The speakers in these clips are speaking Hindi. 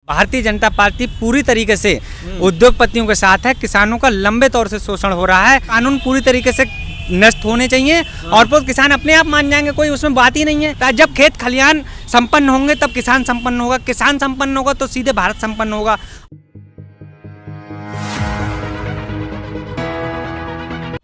भारतीय जनता पार्टी पूरी तरीके से उद्योगपतियों के साथ है। किसानों का लंबे तौर से शोषण हो रहा है। कानून पूरी तरीके से नष्ट होने चाहिए और फिर किसान अपने आप मान जाएंगे, कोई उसमें बात ही नहीं है। जब खेत खलियान संपन्न होंगे तब किसान संपन्न होगा, किसान संपन्न होगा तो सीधे भारत संपन्न होगा।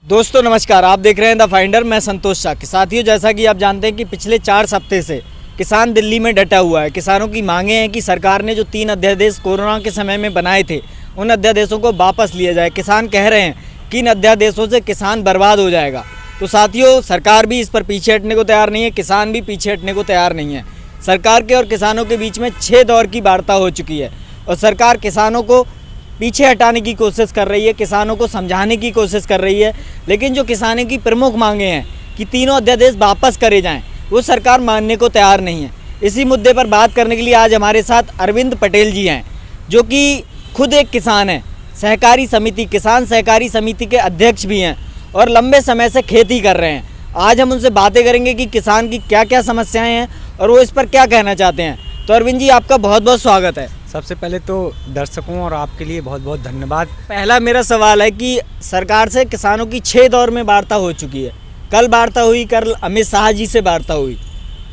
दोस्तों नमस्कार, आप देख रहे हैं द फाइंडर। मैं संतोष शाह। साथियों, जैसा कि आप जानते हैं कि पिछले 4 हफ्ते से किसान दिल्ली में डटा हुआ है। किसानों की मांगे हैं कि सरकार ने जो 3 अध्यादेश कोरोना के समय में बनाए थे, उन अध्यादेशों को वापस लिया जाए। किसान कह रहे हैं कि इन अध्यादेशों से किसान बर्बाद हो जाएगा। तो साथियों, सरकार भी इस पर पीछे हटने को तैयार नहीं है, किसान भी पीछे हटने को तैयार नहीं है। सरकार के और किसानों के बीच में 6 दौर की वार्ता हो चुकी है और सरकार किसानों को पीछे हटाने की कोशिश कर रही है, किसानों को समझाने की कोशिश कर रही है। लेकिन जो किसानों की प्रमुख मांगे हैं कि तीनों अध्यादेश वापस करे जाएं, वो सरकार मानने को तैयार नहीं है। इसी मुद्दे पर बात करने के लिए आज हमारे साथ अरविंद पटेल जी हैं, जो कि खुद एक किसान हैं, सहकारी समिति, किसान सहकारी समिति के अध्यक्ष भी हैं और लंबे समय से खेती कर रहे हैं। आज हम उनसे बातें करेंगे कि किसान की क्या क्या समस्याएं हैं और वो इस पर क्या कहना चाहते हैं। तो अरविंद जी, आपका बहुत बहुत स्वागत है। सबसे पहले तो दर्शकों और आपके लिए बहुत बहुत धन्यवाद। पहला मेरा सवाल है कि सरकार से किसानों की 6 दौर में वार्ता हो चुकी है। कल वार्ता हुई, कल अमित शाह जी से वार्ता हुई।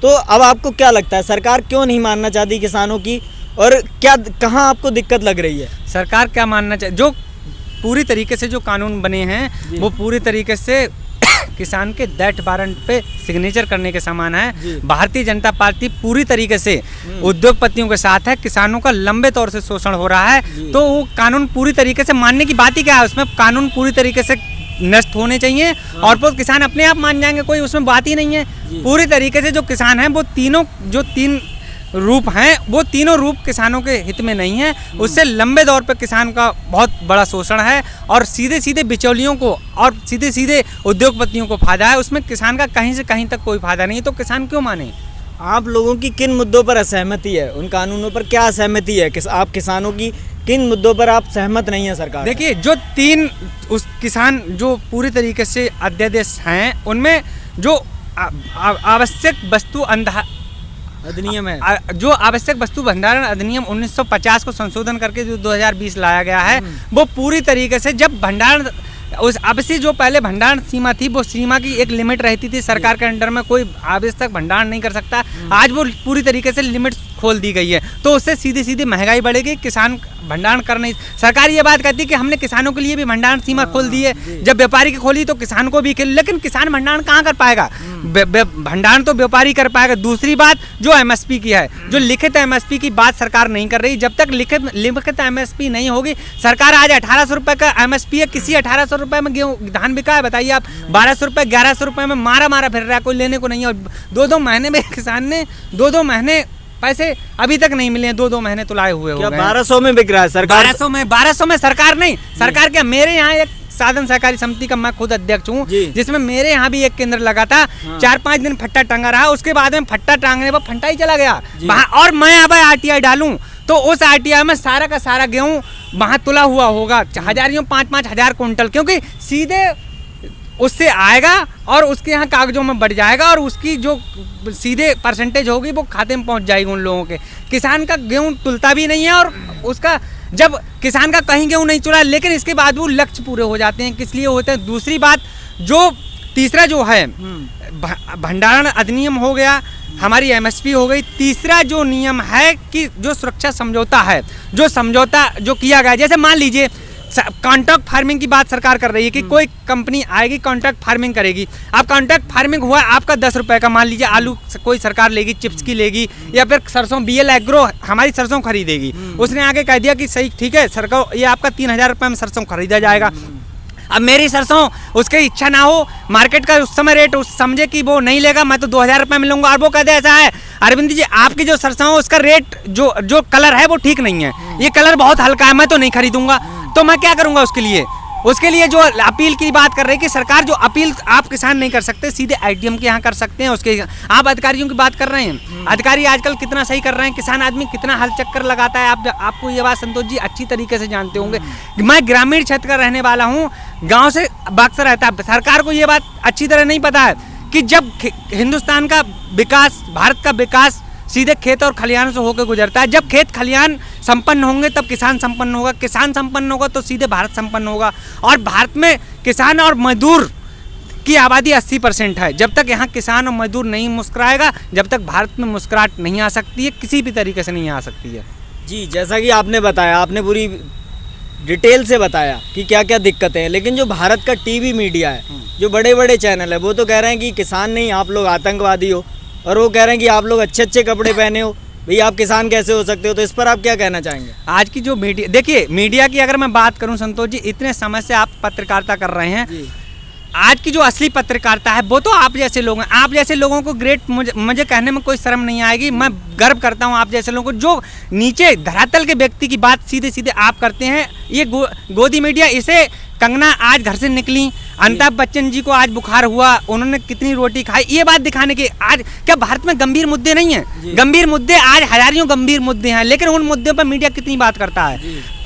तो अब आपको क्या लगता है, सरकार क्यों नहीं मानना चाहती किसानों की, और क्या कहाँ आपको दिक्कत लग रही है? सरकार क्या मानना चाहिए? जो पूरी तरीके से जो कानून बने हैं वो पूरी तरीके से किसान के दैट वारंट पे सिग्नेचर करने के समान है। भारतीय जनता पार्टी पूरी तरीके से उद्योगपतियों के साथ है। किसानों का लंबे तौर से शोषण हो रहा है। तो वो कानून पूरी तरीके से मानने की बात ही क्या है? उसमें कानून पूरी तरीके से नष्ट होने चाहिए और फिर किसान अपने आप मान जाएंगे, कोई उसमें बात ही नहीं है। पूरी तरीके से जो किसान हैं वो तीन रूप हैं, वो तीनों रूप किसानों के हित में नहीं है। उससे लंबे दौर पर किसान का बहुत बड़ा शोषण है और सीधे सीधे बिचौलियों को और सीधे सीधे उद्योगपतियों को फायदा है। उसमें किसान का कहीं से कहीं तक कोई फायदा नहीं है। तो किसान क्यों माने? आप लोगों की किन मुद्दों पर असहमति है? उन कानूनों पर क्या असहमति है? आप किसानों की किन मुद्दों पर आप सहमत नहीं है सरकार? देखिए, जो 3 उस किसान जो पूरी तरीके से अध्यादेश हैं, उनमें जो आवश्यक वस्तु अधिनियम है, जो आवश्यक वस्तु भंडारण अधिनियम 1950 को संशोधन करके जो 2020 लाया गया है, वो पूरी तरीके से जब भंडारण उस अवश्य जो पहले भंडारण सीमा थी, वो सीमा की एक लिमिट रहती थी। सरकार के अंडर में कोई आवश्यक भंडारण नहीं कर सकता। आज वो पूरी तरीके से लिमिट खोल दी गई है। तो उससे सीधी सीधी महंगाई बढ़ेगी, किसान भंडारण कर नहीं। सरकार ये बात कहती है कि हमने किसानों के लिए भी भंडारण सीमा खोल दी है। जब व्यापारी की खोली तो किसान को भी, लेकिन किसान भंडारण कहाँ कर पाएगा? भंडारण तो व्यापारी कर पाएगा। दूसरी बात जो एमएसपी की है, जो लिखित एमएसपी की बात सरकार नहीं कर रही। जब तक लिखित एमएसपी नहीं होगी, सरकार आज 1800 रुपये का एमएसपी है। किसी 1800 रुपये में गेहूँ धान बिका है? बताइए आप। 1200 रुपये 1100 रुपये में मारा फिर रहा है, कोई लेने को नहीं है। और 2-2 महीने में किसान ने 2-2 महीने पैसे अभी तक नहीं मिले हैं। 2-2 महीने तो लाए हुए हो गए। 1200 में बिक रहा है सरकार? 1200 में सरकार नहीं, सरकार क्या, मेरे यहाँ एक साधन सहकारी समिति का मैं खुद अध्यक्ष हूँ, जिसमें मेरे यहाँ भी एक केंद्र लगा था। 4-5 दिन फट्टा टंगा रहा, उसके बाद में फट्टा टांगने पर फंटा ही चला गया वहाँ। और मैं अब आरटीआई डालूं तो उस आरटीआई में सारा का सारा गेहूँ वहाँ तुला हुआ होगा, हजारियों 5-5 हजार कुंटल, क्योंकि सीधे उससे आएगा और उसके यहाँ कागजों में बढ़ जाएगा और उसकी जो सीधे परसेंटेज होगी वो खाते में पहुँच जाएगी उन लोगों के। किसान का गेहूँ तुलता भी नहीं है और उसका जब किसान का कहीं गेहूँ नहीं चुरा, लेकिन इसके बाद वो लक्ष्य पूरे हो जाते हैं। किस लिए होते हैं? दूसरी बात, जो तीसरा जो है भंडारण अधिनियम हो गया, हमारी एमएसपी हो गई। तीसरा जो नियम है कि जो सुरक्षा समझौता है, जो समझौता जो किया गया, जैसे मान लीजिए कॉन्ट्रैक्ट फार्मिंग की बात सरकार कर रही है कि कोई कंपनी आएगी कॉन्ट्रैक्ट फार्मिंग करेगी। अब कॉन्ट्रैक्ट फार्मिंग हुआ आपका 10 रुपए का, मान लीजिए आलू कोई सरकार लेगी, चिप्स की लेगी, या फिर सरसों बीएल एग्रो हमारी सरसों खरीदेगी। उसने आगे कह दिया कि सही ठीक है सरकार, ये आपका 3000 रुपये में सरसों खरीदा जाएगा। अब मेरी सरसों उसकी इच्छा ना हो, मार्केट का उस समय रेट उस समझे कि वो नहीं लेगा, मैं तो 2000 रुपये में लूँगा। और वो कहते ऐसा है, अरविंद जी आपकी जो सरसों है उसका रेट जो कलर है वो ठीक नहीं है, ये कलर बहुत हल्का है, मैं तो नहीं खरीदूंगा। तो मैं क्या करूँगा उसके लिए जो अपील की बात कर रही है कि सरकार, जो अपील आप किसान नहीं कर सकते, सीधे आईटीएम के यहाँ कर सकते हैं। उसके आप अधिकारियों की बात कर रहे हैं, अधिकारी आजकल कितना सही कर रहे हैं, किसान आदमी कितना हल चक्कर लगाता है। आपको ये बात संतोष जी अच्छी तरीके से जानते होंगे। मैं ग्रामीण क्षेत्र का रहने वाला हूँ, गाँव से बक्सर रहता है। सरकार को ये बात अच्छी तरह नहीं पता है कि जब हिंदुस्तान का विकास, भारत का विकास सीधे खेत और खलिहानों से होकर गुजरता है। जब खेत खलिहान संपन्न होंगे तब किसान संपन्न होगा, किसान संपन्न होगा तो सीधे भारत संपन्न होगा। और भारत में किसान और मजदूर की आबादी 80% है। जब तक यहाँ किसान और मजदूर नहीं मुस्कुराएगा, जब तक भारत में मुस्कुराहट नहीं आ सकती है, किसी भी तरीके से नहीं आ सकती है। जी, जैसा कि आपने बताया, आपने पूरी डिटेल से बताया कि क्या क्या दिक्कतें हैं, लेकिन जो भारत का टीवी मीडिया है, जो बड़े बड़े चैनल है, वो तो कह रहे हैं कि किसान नहीं, आप लोग आतंकवादी हो, और वो कह रहे हैं कि आप लोग अच्छे अच्छे कपड़े पहने हो, भैया आप किसान कैसे हो सकते हो। तो इस पर आप क्या कहना चाहेंगे? आज की जो मीडिया, देखिए मीडिया की अगर मैं बात करूं संतोष जी, इतने समय से आप पत्रकारिता कर रहे हैं जी। आज की जो असली पत्रकारिता है वो तो आप जैसे लोग हैं। आप जैसे लोगों को ग्रेट, मुझे कहने में कोई शर्म नहीं आएगी, मैं गर्व करता हूं आप जैसे लोगों को, जो नीचे धरातल के व्यक्ति की बात सीधे सीधे आप करते हैं। ये गोदी मीडिया, इसे कंगना आज घर से निकली, अमिताभ बच्चन जी को आज बुखार हुआ, उन्होंने कितनी रोटी खाई, ये बात दिखाने की। आज क्या भारत में गंभीर मुद्दे नहीं है? गंभीर मुद्दे आज हजारों गंभीर मुद्दे हैं, लेकिन उन मुद्दों पर मीडिया कितनी बात करता है?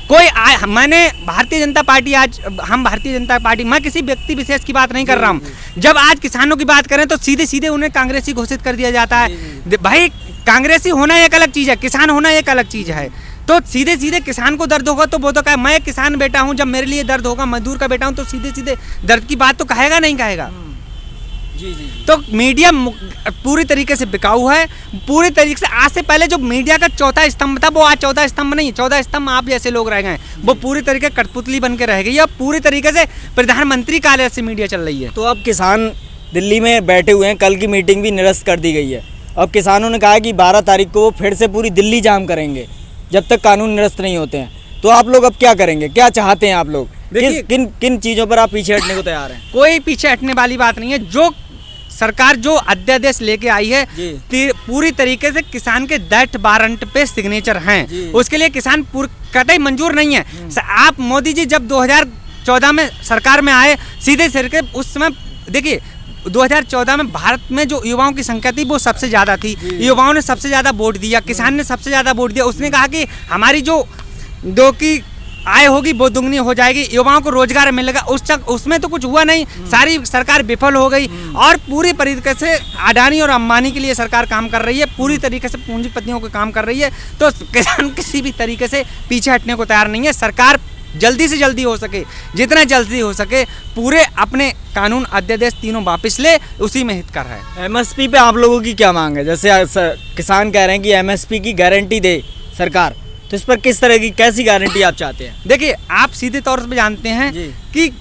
मैंने भारतीय जनता पार्टी, आज हम भारतीय जनता पार्टी, मैं किसी व्यक्ति विशेष की बात नहीं कर रहा हूँ। जब आज किसानों की बात करें तो सीधे सीधे उन्हें कांग्रेसी घोषित कर दिया जाता है। भाई कांग्रेसी होना एक अलग चीज़ है, किसान होना एक अलग चीज़ है। तो सीधे सीधे किसान को दर्द होगा तो वो तो कहे मैं किसान बेटा हूँ, जब मेरे लिए दर्द होगा, मजदूर का बेटा हूँ, तो सीधे सीधे दर्द की बात तो कहेगा नहीं कहेगा। जी। तो मीडिया पूरी तरीके से बिकाऊ है, पूरी तरीके से। आज से पहले जो मीडिया का चौथा स्तंभ था वो आज चौथा स्तंभ नहीं, चौथा स्तंभ आप जैसे लोग रह गए, वो पूरी तरीके कठपुतली बन के रह गई है। पूरी तरीके से प्रधानमंत्री कार्यालय से मीडिया चल रही है। तो अब किसान दिल्ली में बैठे हुए हैं, कल की मीटिंग भी निरस्त कर दी गई है। अब किसानों ने कहा है कि 12 तारीख को वो फिर से पूरी दिल्ली जाम करेंगे जब तक कानून निरस्त नहीं होते हैं। तो आप लोग अब क्या करेंगे, क्या चाहते हैं आप लोग? किन चीज़ों पर आप पीछे हटने को तैयार हैं? कोई पीछे हटने वाली बात नहीं है। जो सरकार जो अध्यादेश लेके आई है पूरी तरीके से किसान के दैट वारंट पे सिग्नेचर हैं, उसके लिए किसान कतई मंजूर नहीं है। आप मोदी जी जब 2014 में सरकार में आए, सीधे सिर उस समय देखिए 2014 में भारत में जो युवाओं की संख्या थी वो सबसे ज़्यादा थी, युवाओं ने सबसे ज़्यादा वोट दिया, किसान ने सबसे ज़्यादा वोट दिया। उसने कहा कि हमारी जो दो की आय होगी वो दुगनी हो जाएगी, युवाओं को रोजगार मिलेगा। उसमें तो कुछ हुआ नहीं, सारी सरकार विफल हो गई। और पूरी तरीके से अडानी और अंबानी के लिए सरकार काम कर रही है, पूरी तरीके से पूंजीपतियों को काम कर रही है। तो किसान किसी भी तरीके से पीछे हटने को तैयार नहीं है। सरकार जल्दी से जल्दी हो सके, जितना जल्दी हो सके, पूरे अपने कानून अध्यादेश तीनों वापस ले, उसी में हित कर रहा है। एमएसपी पे आप लोगों की क्या मांग है? जैसे किसान कह रहे हैं कि एमएसपी की गारंटी दे सरकार, तो इस पर किस तरह की कैसी गारंटी आप चाहते हैं? देखिए आप सीधे तौर पे जानते हैं कि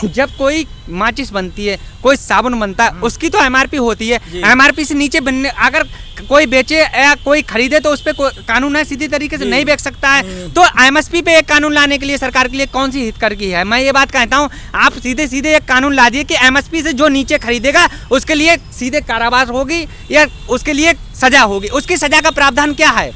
जब कोई माचिस बनती है, कोई साबुन बनता है, उसकी तो एमआरपी होती है। एमआरपी से नीचे बनने अगर कोई बेचे या कोई खरीदे तो उस पर कानून है, सीधी तरीके से नहीं बेच सकता है। तो एमएसपी पे एक कानून लाने के लिए सरकार के लिए कौन सी हितकर की है? मैं ये बात कहता हूँ, आप सीधे सीधे एक कानून ला दिए कि एमएसपी से जो नीचे खरीदेगा उसके लिए सीधे कारावास होगी या उसके लिए सजा होगी। उसकी सजा का प्रावधान क्या है?